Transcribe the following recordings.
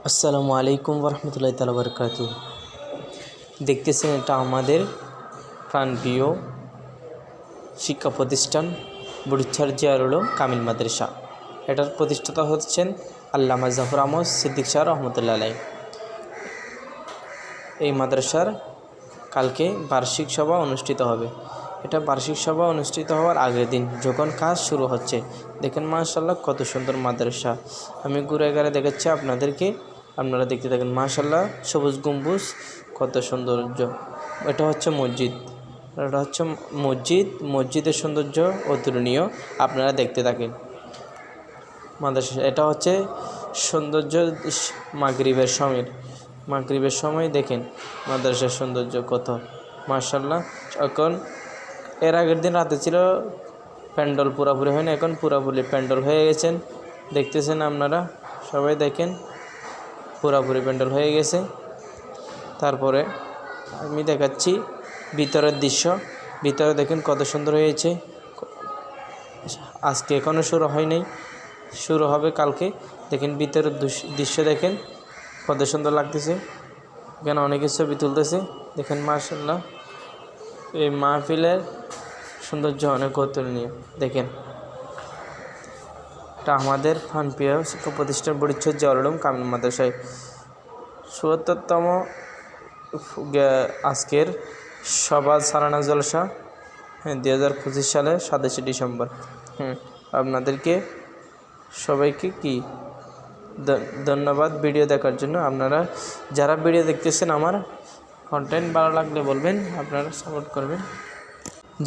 আসসালামু আলাইকুম ওরহমতুল্লাহি তাআলা বারাকাতুহু। দেখতেছেন এটা আমাদের প্রাণপ্রিয় শিক্ষা প্রতিষ্ঠান বুড়িচ্ছার জিয়াউল উলুম কামিল মাদ্রাসা। এটার প্রতিষ্ঠাতা হচ্ছেন আল্লামা জাফর আহমদ সিদ্দিক শাহ রহমতুল্লাহ আলাইহি। এই মাদ্রাসার কালকে বার্ষিক সভা অনুষ্ঠিত হবে। এটা বার্ষিক সভা অনুষ্ঠিত হওয়ার আগের দিন যখন কাজ শুরু হচ্ছে, দেখেন মাশাআল্লাহ কত সুন্দর মাদ্রাসা। আমি ঘুরে ঘুরে দেখাচ্ছি আপনাদেরকে, আপনারা দেখতে থাকেন। মাশাআল্লাহ সবুজ গম্বুজ, কত সৌন্দর্য। এটা হচ্ছে মসজিদ, এটা হচ্ছে মসজিদের সৌন্দর্য অতুলনীয়। আপনারা দেখতে থাকেন মাদ্রাসা। এটা হচ্ছে সৌন্দর্য মাগরিবের সময় দেখেন মাদ্রাসার সৌন্দর্য কত মাশাআল্লাহ। এখন এর আগের দিন রাতে ছিল প্যান্ডেল, পুরাপুরি হয়নি, এখন পুরাপুরি প্যান্ডেল হয়ে গেছেন। দেখতেছেন আপনারা সবাই, দেখেন পুরাপুরি প্যান্ডেল হয়ে গেছে। তারপরে আমি দেখাচ্ছি ভিতরের দৃশ্য। ভিতরে দেখেন কত সুন্দর হয়েছে। আজকে এখনও শুরু হয় নাই, শুরু হবে কালকে। দেখেন ভিতরের দৃশ্য দেখেন কত সুন্দর লাগতেছে। এখানে অনেকে ছবি তুলতেছে, দেখেন মাশাআল্লাহ। এই মাহফিলের সৌন্দর্য অনেক অতুলনীয়। দেখেন এটা আমাদের প্রাণপ্রিয় শিক্ষা প্রতিষ্ঠান বুড়িচ্ছর জিয়াউল উলুম কামিল মাদ্রাসায় ৭৪তম আজকের সভা সালানা জলসা ২০২৫ সালের ২৭শে ডিসেম্বর। আপনাদেরকে সবাইকে ধন্যবাদ ভিডিও দেখার জন্য। আপনারা যারা ভিডিও দেখতেছেন, আমার কন্টেন্ট ভালো লাগলে বলবেন, আপনারা সাপোর্ট করবেন।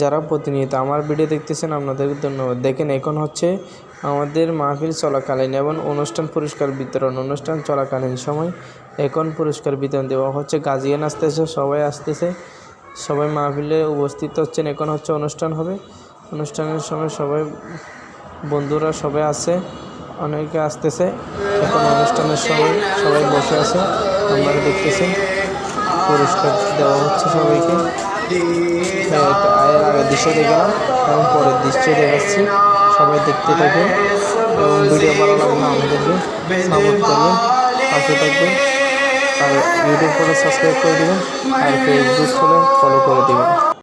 যারা প্রতিনিয়ত আমার ভিডিও দেখতেছেন আপনাদেরকে ধন্যবাদ। দেখেন এখন হচ্ছে আমাদের মাহফিল চলাকালীন এবং পুরস্কার বিতরণ অনুষ্ঠান চলাকালীন সময় এখন পুরস্কার বিতরণ দেওয়া হচ্ছে। গার্জিয়ান আসতেছে, সবাই আসতেছে, সবাই মাহফিলে উপস্থিত হচ্ছেন। এখন হচ্ছে অনুষ্ঠান হবে, অনুষ্ঠানের সময় সবাই বন্ধুরা সবাই আছে, অনেকে আসতেছে। এখন অনুষ্ঠানের সময় সবাই বসে আছে, আপনারা দেখতেছেন পুরস্কার দেওয়া হচ্ছে সবাইকে। আগের দৃশ্য দেখলাম এবং পরের দৃশ্য দেখাচ্ছি, সবাই দেখতে থাকবেন এবং ভিডিও ভালো লাগলে আমাদেরকে সাপোর্ট করবেন, পাশে থাকবেন। আর ইউটিউব করে সাবস্ক্রাইব করে দেবেন, আর ফেসবুক করে ফলো করে দেবেন।